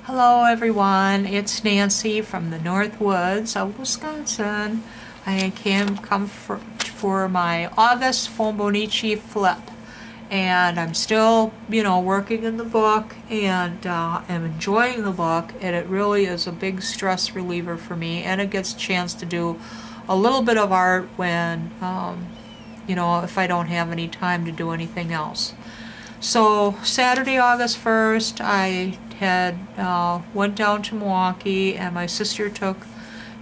Hello everyone, it's Nancy from the North Woods of Wisconsin. I come for my August Fauxbo flip, and I'm still, working in the book, and am enjoying the book, and it really is a big stress reliever for me, and it gets a chance to do a little bit of art when, if I don't have any time to do anything else. So Saturday, August 1st, I had went down to Milwaukee, and my sister took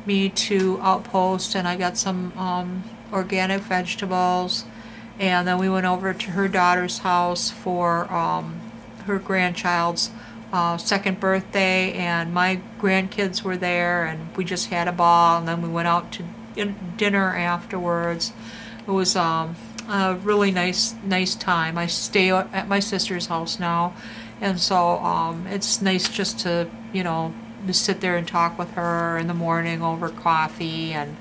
me to Outpost, and I got some organic vegetables, and then we went over to her daughter's house for her grandchild's second birthday, and my grandkids were there, and we just had a ball, and then we went out to dinner afterwards. It was a really nice time. I stay at my sister's house now, and so it's nice just to to sit there and talk with her in the morning over coffee, and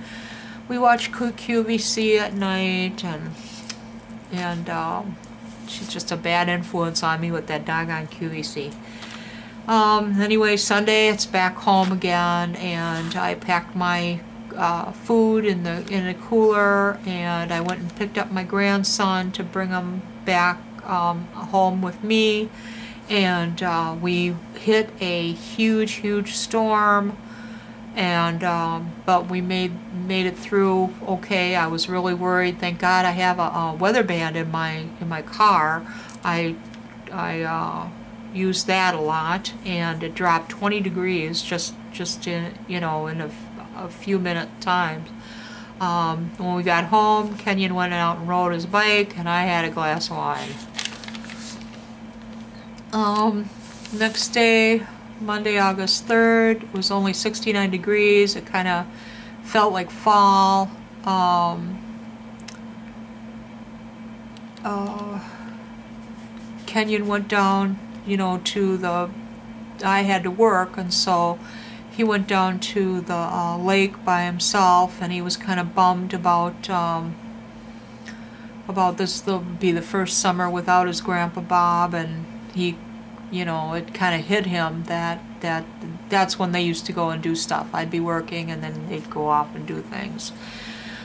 we watch QVC at night, and she's just a bad influence on me with that doggone QVC. Anyway, Sunday it's back home again, and I packed my food in a cooler, and I went and picked up my grandson to bring him back home with me, and we hit a huge storm, and but we made it through okay. I was really worried. Thank God I have a weather band in my car. I used that a lot, and it dropped 20 degrees just in in a few minute times. When we got home, Kenyon went out and rode his bike, and I had a glass of wine. Next day, Monday, August 3rd, it was only 69 degrees. It kind of felt like fall. Kenyon went down, I had to work, and so he went down to the lake by himself, and he was kind of bummed about this. Will be the first summer without his grandpa Bob, and he, it kind of hit him that's when they used to go and do stuff. I'd be working, and then they'd go off and do things.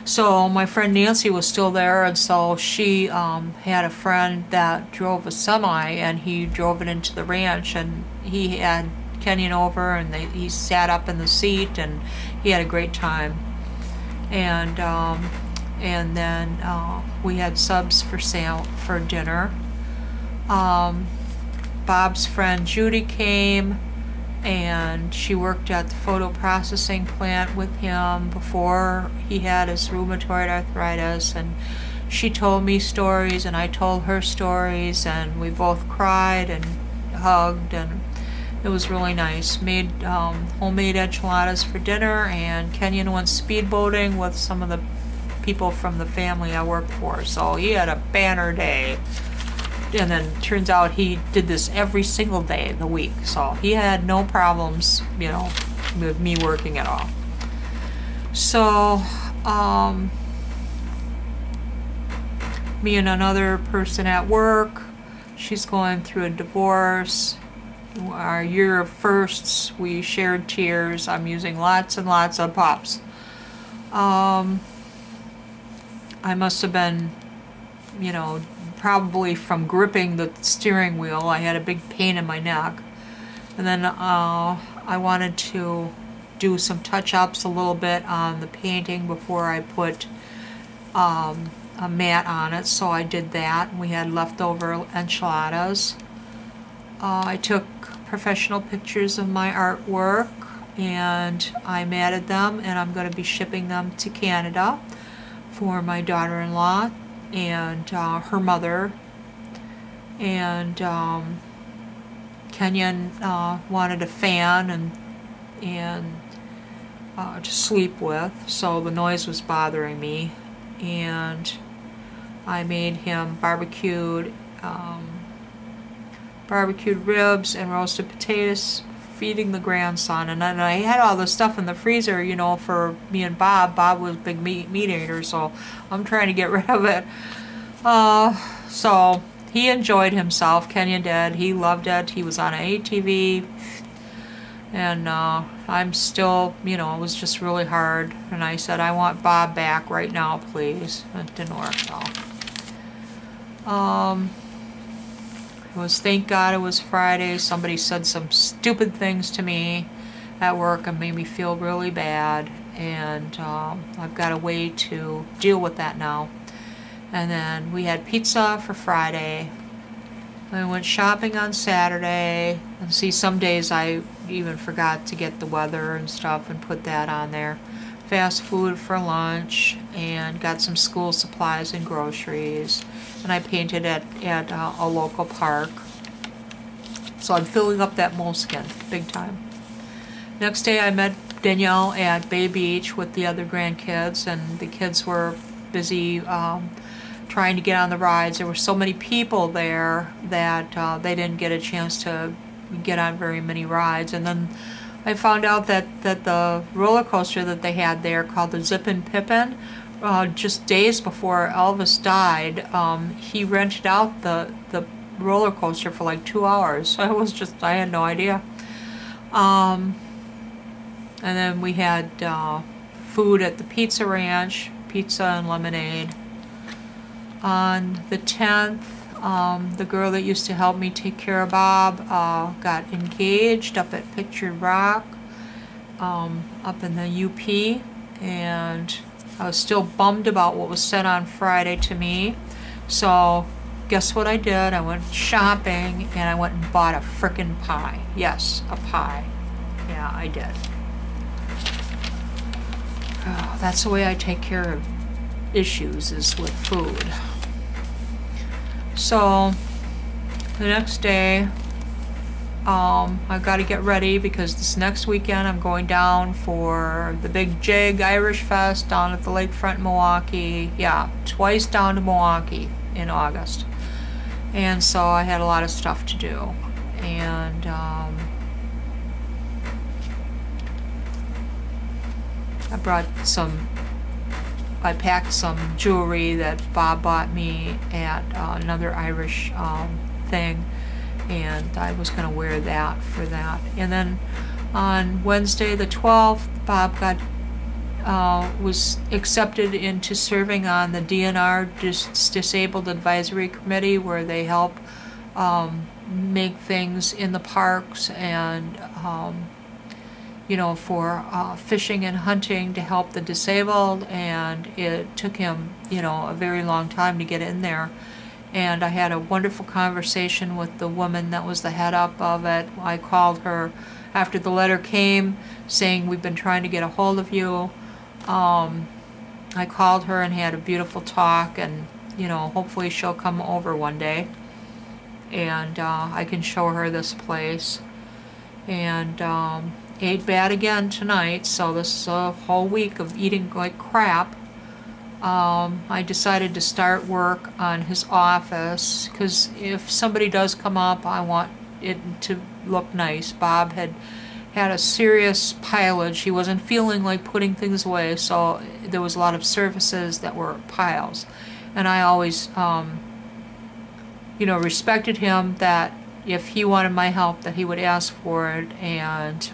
So my friend Nancy was still there, and so she had a friend that drove a semi, and he drove it into the ranch, and he had Kenyon over, and he sat up in the seat, and he had a great time. And then we had subs for dinner. Bob's friend Judy came, and she worked at the photo processing plant with him before he had his rheumatoid arthritis, and she told me stories, and I told her stories, and we both cried and hugged, and it was really nice. Made homemade enchiladas for dinner, and Kenyon went speedboating with some of the people from the family I work for, so he had a banner day. And then turns out he did this every single day of the week, so he had no problems, with me working at all. So me and another person at work, she's going through a divorce. Our year of firsts, we shared tears. I'm using lots and lots of pops. I must have been, probably from gripping the steering wheel. I had a big pain in my neck. And then I wanted to do some touch-ups a little bit on the painting before I put a mat on it, so I did that. We had leftover enchiladas. I took professional pictures of my artwork, and I matted them, and I'm going to be shipping them to Canada for my daughter-in-law and her mother. And Kenyon wanted a fan and to sleep with, so the noise was bothering me, and I made him barbecued ribs and roasted potatoes, feeding the grandson. And then I had all the stuff in the freezer, for me and Bob. Bob was a big meat eater, so I'm trying to get rid of it. So he enjoyed himself. Kenyon did. He loved it. He was on an ATV And I'm still, you know, it was just really hard. And I said, I want Bob back right now, please. It didn't work though. It was, thank God it was Friday. Somebody said some stupid things to me at work and made me feel really bad. And I've got a way to deal with that now. And then we had pizza for Friday. I went shopping on Saturday, and see, some days I even forgot to get the weather and stuff and put that on there. Fast food for lunch, and got some school supplies and groceries. And I painted at a local park. So I'm filling up that moleskin big time. Next day I met Danielle at Bay Beach with the other grandkids, and the kids were busy trying to get on the rides. There were so many people there that they didn't get a chance to get on very many rides. And then I found out that the roller coaster that they had there, called the Zippin' Pippin, just days before Elvis died, he rented out the roller coaster for like 2 hours. So I had no idea. And then we had food at the Pizza Ranch, pizza and lemonade. On the 10th, the girl that used to help me take care of Bob got engaged up at Pictured Rock, up in the UP, and I was still bummed about what was said on Friday to me. So guess what I did? I went shopping and I went and bought a frickin' pie. Yes, a pie. Yeah, I did. Oh, that's the way I take care of issues, is with food. So the next day, I've got to get ready because this next weekend I'm going down for the Big Jig Irish Fest down at the lakefront in Milwaukee. Yeah, twice down to Milwaukee in August. And so I had a lot of stuff to do. And I packed some jewelry that Bob bought me at another Irish thing, and I was going to wear that for that. And then on Wednesday the 12th, Bob was accepted into serving on the DNR Disabled Advisory Committee, where they help make things in the parks and you know, for fishing and hunting to help the disabled. And it took him, you know, a very long time to get in there. And I had a wonderful conversation with the woman that was the head up of it. I called her after the letter came saying, we've been trying to get a hold of you. I called her and had a beautiful talk, and, you know, hopefully she'll come over one day and I can show her this place. And ate bad again tonight, so this is a whole week of eating like crap. I decided to start work on his office, because if somebody does come up, I want it to look nice. Bob had a serious pilage. He wasn't feeling like putting things away, so there was a lot of surfaces that were piles. And I always, you know, respected him, that if he wanted my help, that he would ask for it. And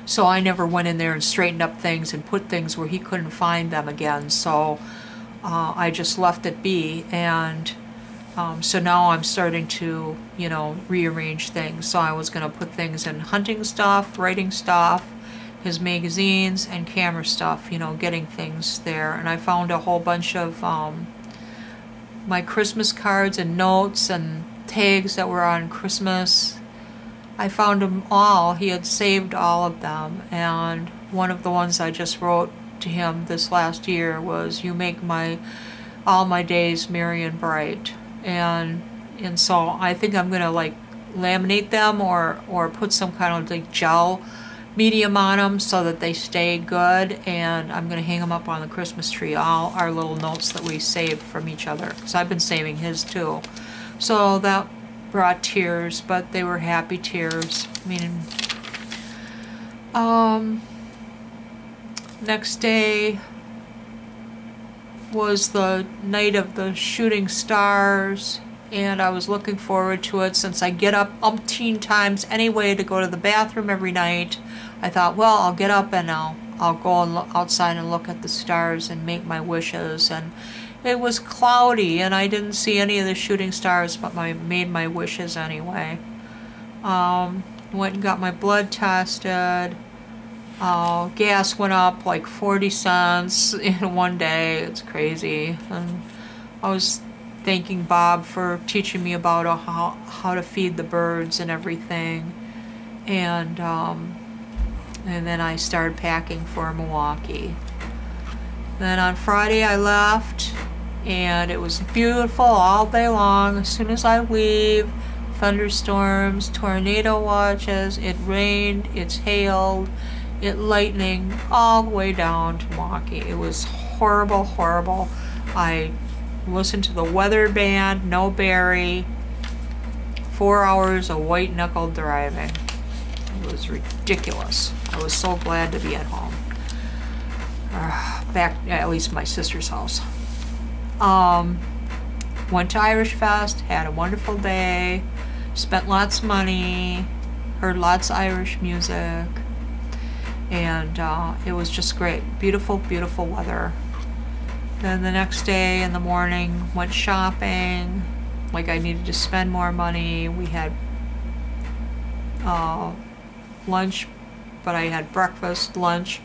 so I never went in there and straightened up things and put things where he couldn't find them again. So I just left it be. And so now I'm starting to, you know, rearrange things. So I was going to put things in hunting stuff, writing stuff, his magazines, and camera stuff, you know, getting things there. And I found a whole bunch of my Christmas cards and notes and tags that were on Christmas. I found them all. He had saved all of them, and one of the ones I just wrote to him this last year was, "You make all my days merry and bright." And so I think I'm gonna like laminate them or put some kind of like gel medium on them so that they stay good, and I'm gonna hang them up on the Christmas tree, all our little notes that we saved from each other, because I've been saving his too. So that brought tears, but they were happy tears. I mean, next day was the night of the shooting stars, and I was looking forward to it since I get up umpteen times anyway to go to the bathroom every night. I thought, well, I'll get up and I'll go and outside and look at the stars and make my wishes. And it was cloudy and I didn't see any of the shooting stars, but I made my wishes anyway. Went and got my blood tested. Gas went up like 40 cents in one day. It's crazy. And I was thanking Bob for teaching me about how to feed the birds and everything. And then I started packing for Milwaukee. Then on Friday I left, and it was beautiful all day long. As soon as I leave, thunderstorms, tornado watches, it rained, it's hailed, it lightning all the way down to Milwaukee. It was horrible, horrible. I listened to the weather band, No Barry, 4 hours of white knuckle driving. It was ridiculous. I was so glad to be at home. Back at least my sister's house. Went to Irish Fest, had a wonderful day, spent lots of money, heard lots of Irish music, and it was just great. Beautiful, beautiful weather. Then the next day in the morning, went shopping, like I needed to spend more money. We had lunch, but I had breakfast, lunch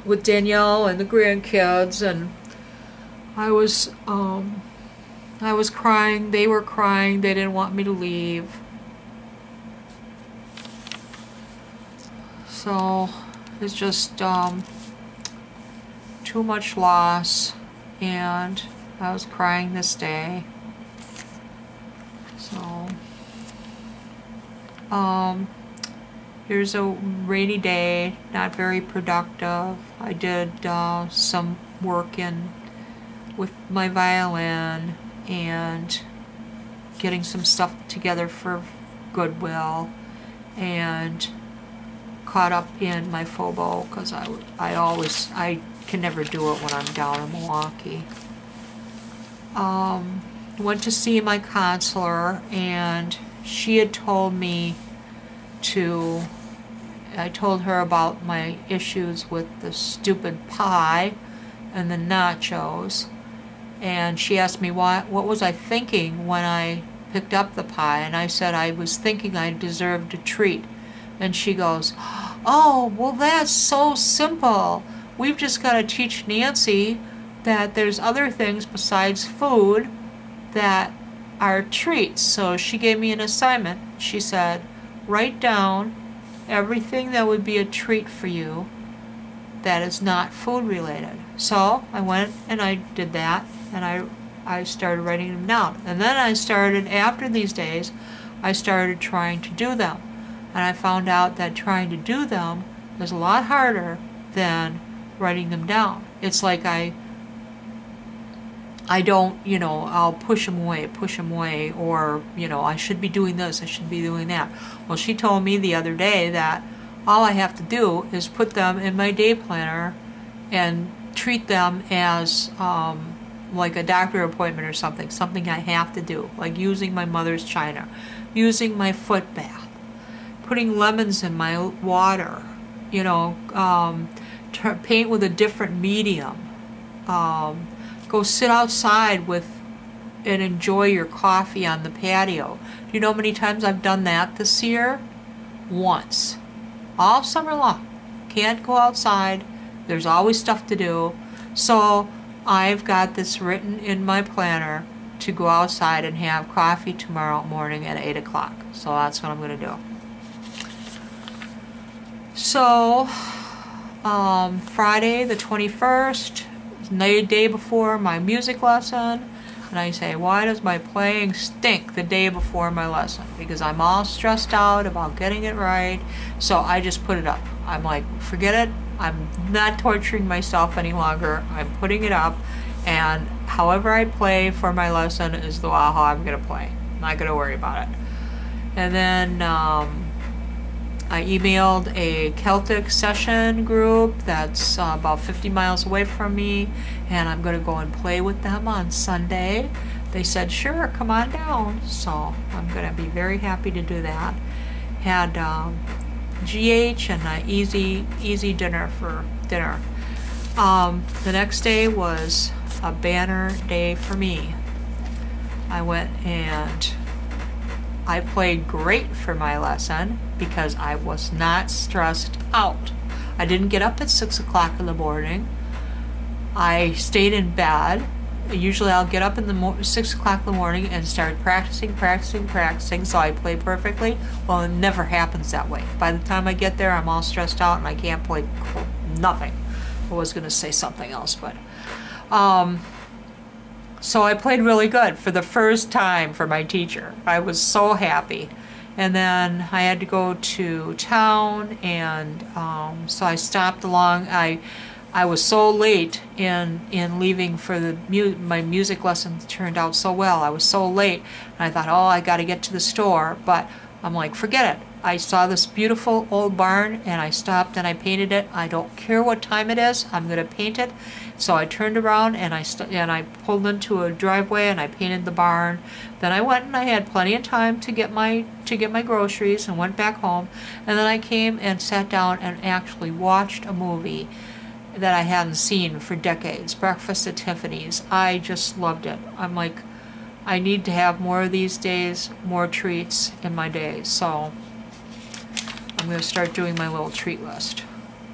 with Danielle and the grandkids, and I was crying, they were crying, they didn't want me to leave. So it's just too much loss, and I was crying this day. So here's a rainy day, not very productive. I did some work with my violin and getting some stuff together for Goodwill, and caught up in my Fauxbo because I can never do it when I'm down in Milwaukee. Went to see my counselor, and she had told me I told her about my issues with the stupid pie and the nachos, and she asked me what was I thinking when I picked up the pie, and I said I was thinking I deserved a treat. And she goes, oh, well, that's so simple. We've just got to teach Nancy that there's other things besides food that are treats. So she gave me an assignment. She said, write down everything that would be a treat for you that is not food related. So I went and I did that, and I started writing them down. And then I started, after these days, I started trying to do them. And I found out that trying to do them is a lot harder than writing them down. It's like I don't, I'll push them away, or, I should be doing this, I should be doing that. Well, she told me the other day that all I have to do is put them in my day planner and treat them as like a doctor appointment or something I have to do, like using my mother's china, using my foot bath, putting lemons in my water, paint with a different medium, go sit outside and enjoy your coffee on the patio. Do you know how many times I've done that this year? Once. All summer long. Can't go outside. There's always stuff to do. So I've got this written in my planner to go outside and have coffee tomorrow morning at 8 o'clock. So that's what I'm going to do. So Friday the 21st, the day before my music lesson, and I say, why does my playing stink the day before my lesson? Because I'm all stressed out about getting it right, so I just put it up. I'm like, forget it, I'm not torturing myself any longer, I'm putting it up, and however I play for my lesson is how I'm going to play. I'm not going to worry about it. And then I emailed a Celtic session group that's about 50 miles away from me, and I'm going to go and play with them on Sunday. they said, sure, come on down. So I'm going to be very happy to do that. Had GH and an easy dinner for dinner. The next day was a banner day for me. I went and I played great for my lesson because I was not stressed out. I didn't get up at 6 o'clock in the morning. I stayed in bed. Usually I'll get up in the 6 o'clock in the morning and start practicing, so I play perfectly. Well, it never happens that way. By the time I get there, I'm all stressed out and I can't play nothing. I was going to say something else, but... So I played really good for the first time for my teacher. I was so happy. And then I had to go to town, and so I stopped along. I was so late in leaving for my music lesson turned out so well. I was so late, and I thought, oh, I got to get to the store. But I'm like, forget it. I saw this beautiful old barn, and I stopped and I painted it. I don't care what time it is. I'm going to paint it. So I turned around and I pulled into a driveway and I painted the barn. Then I went and I had plenty of time to get my groceries and went back home. And then I came and sat down and actually watched a movie that I hadn't seen for decades, Breakfast at Tiffany's. I just loved it. I'm like, I need to have more of these days, more treats in my days. So I'm going to start doing my little treat list.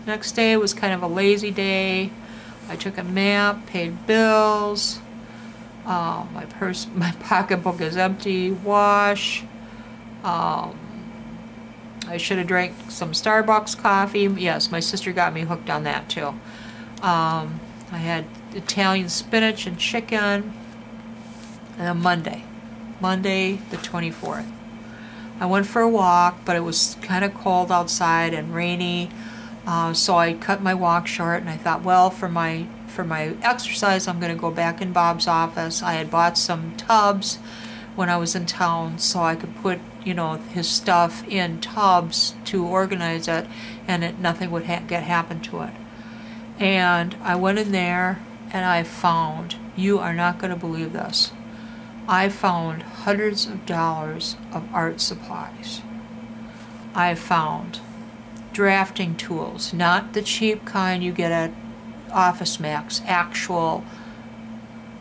Next day was kind of a lazy day. I took a nap, paid bills. My pocketbook is empty. Wash. I should have drank some Starbucks coffee. Yes, my sister got me hooked on that too. I had Italian spinach and chicken. And then Monday the 24th. I went for a walk, but it was kind of cold outside and rainy. So I cut my walk short, and I thought, well, for my exercise, I'm going to go back in Bob's office. I had bought some tubs when I was in town, so I could put, his stuff in tubs to organize it, and nothing would happen to it. And I went in there, and I found, you are not going to believe this, I found hundreds of dollars of art supplies. I found drafting tools, not the cheap kind you get at Office Max, actual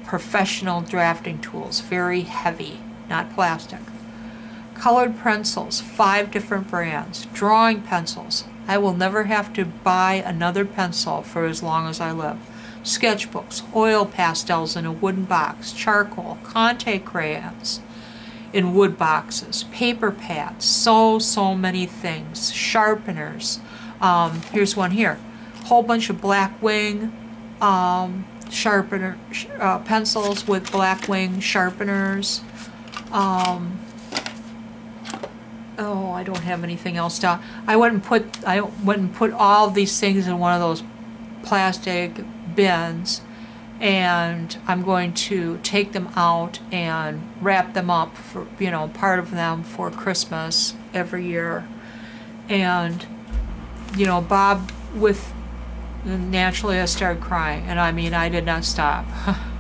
professional drafting tools, very heavy, not plastic. Colored pencils, 5 different brands. Drawing pencils. I will never have to buy another pencil for as long as I live. Sketchbooks, oil pastels in a wooden box, charcoal, Conte crayons in wood boxes, paper pads, so many things, sharpeners. Here's one here, whole bunch of black wing pencils with black wing sharpeners. Oh, I don't have anything else down. I went and put all these things in one of those plastic bins, and I'm going to take them out and wrap them up for, part of them for Christmas every year. And, Bob, naturally I started crying, and I mean, I did not stop.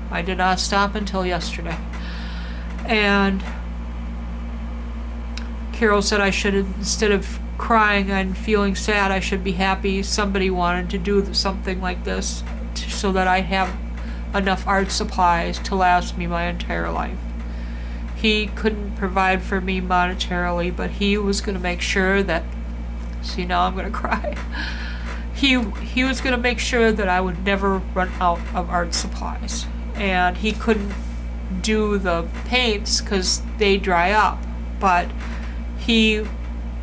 I did not stop until yesterday. And Carol said I should, instead of crying and feeling sad, I should be happy somebody wanted to do something like this so that I have enough art supplies to last me my entire life. He couldn't provide for me monetarily, but he was going to make sure that, see, now I'm going to cry. He was going to make sure that I would never run out of art supplies. And he couldn't do the paints because they dry up, but and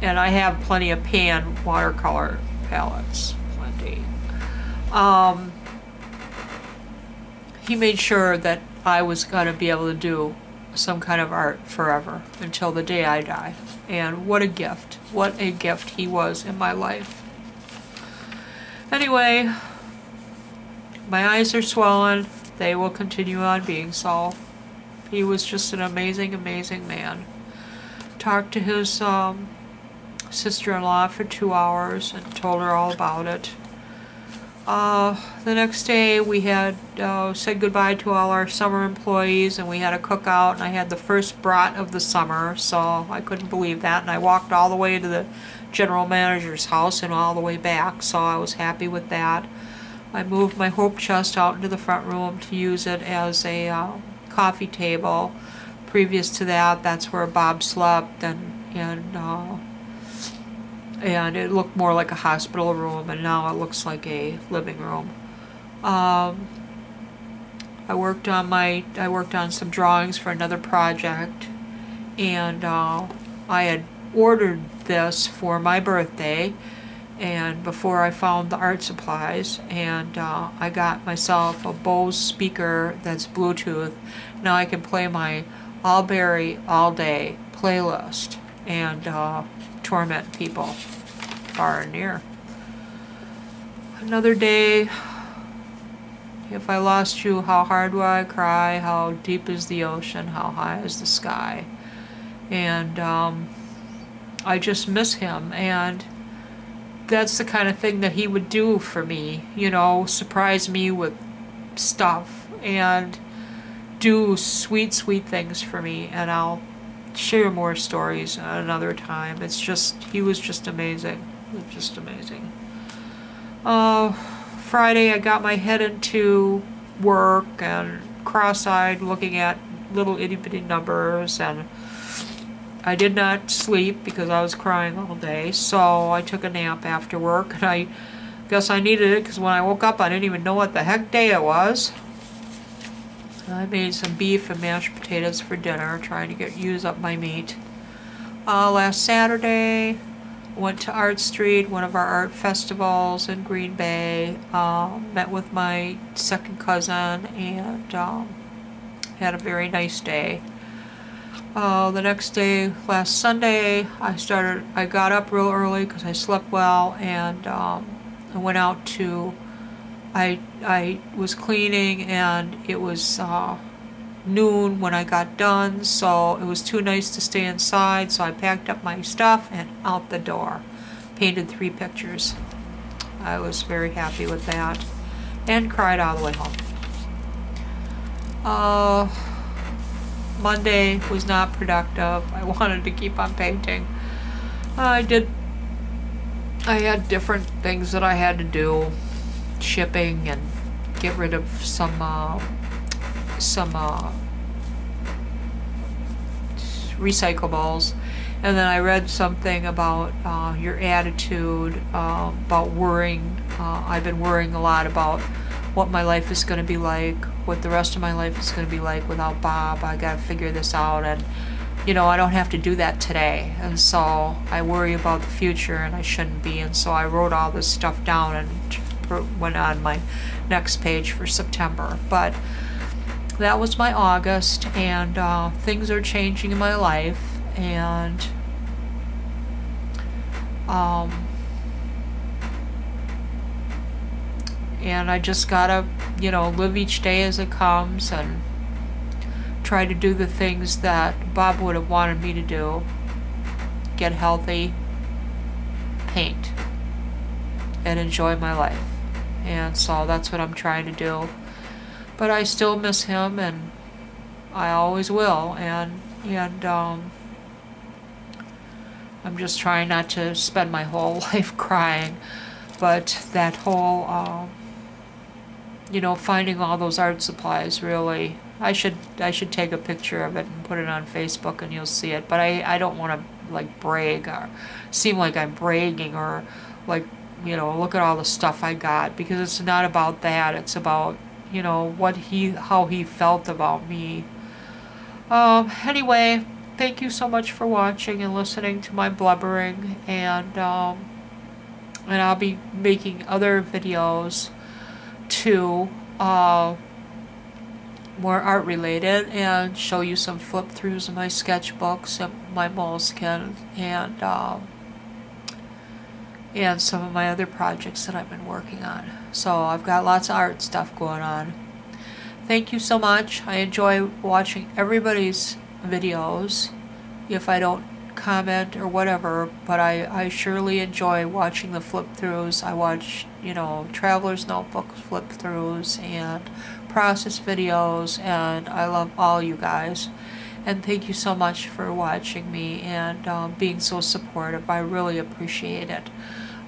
I have plenty of pan watercolor palettes, plenty. He made sure that I was going to be able to do some kind of art forever until the day I die. And what a gift he was in my life. Anyway, my eyes are swollen. They will continue on being so. He was just an amazing, amazing man. Talked to his sister-in-law for 2 hours and told her all about it. The next day we had said goodbye to all our summer employees, and we had a cookout, and I had the first brat of the summer, so I couldn't believe that, and I walked all the way to the general manager's house and all the way back, so I was happy with that. I moved my hope chest out into the front room to use it as a coffee table. Previous to that, that's where Bob slept, and it looked more like a hospital room, and now it looks like a living room. I worked on some drawings for another project, and I had ordered this for my birthday, and before I found the art supplies, and I got myself a Bose speaker that's Bluetooth. Now I can play my All Berry All Day playlist and torment people far and near. Another day. If I lost you, how hard will I cry? How deep is the ocean? How high is the sky? And I just miss him, and that's the kind of thing that he would do for me, you know, surprise me with stuff and do sweet, sweet things for me, and I'll share more stories another time. It's just, he was just amazing. He was just amazing. Friday I got my head into work and cross-eyed looking at little itty-bitty numbers, and I did not sleep because I was crying all day, so I took a nap after work, and I guess I needed it because when I woke up I didn't even know what the heck day it was. I made some beef and mashed potatoes for dinner, trying to use up my meat. Last Saturday, went to Art Street, one of our art festivals in Green Bay. Met with my second cousin, and had a very nice day. The next day, last Sunday, I got up real early because I slept well, and I went out to, I was cleaning, and it was noon when I got done, so it was too nice to stay inside, so I packed up my stuff and out the door. Painted 3 pictures. I was very happy with that, and cried all the way home. Monday was not productive. I wanted to keep on painting. I had different things that I had to do, shipping and get rid of some recyclables, and then I read something about your attitude, about worrying. I've been worrying a lot about what my life is going to be like, what the rest of my life is going to be like without Bob. I got to figure this out, and you know, I don't have to do that today, and so I worry about the future, and I shouldn't be, and so I wrote all this stuff down and went on my next page for September. But that was my August, and things are changing in my life, and I just gotta, you know, live each day as it comes and try to do the things that Bob would have wanted me to do. Get healthy, paint, and enjoy my life. And so that's what I'm trying to do. But I still miss him, and I always will, and I'm just trying not to spend my whole life crying. But that whole you know, finding all those art supplies, really, I should take a picture of it and put it on Facebook, and you'll see it. But I don't want to like brag or seem like I'm bragging, or like, you know, look at all the stuff I got, because it's not about that. It's about, you know, how he felt about me. Anyway, thank you so much for watching and listening to my blubbering, and I'll be making other videos too, more art related, and show you some flip throughs of my sketchbooks and my moleskin, and some of my other projects that I've been working on. So I've got lots of art stuff going on. Thank you so much. I enjoy watching everybody's videos. If I don't comment or whatever, but I surely enjoy watching the flip-throughs. I watch, Traveler's Notebook flip-throughs and process videos, and I love all you guys. And thank you so much for watching me and being so supportive. I really appreciate it.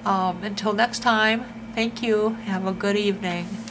Until next time, thank you. Have a good evening.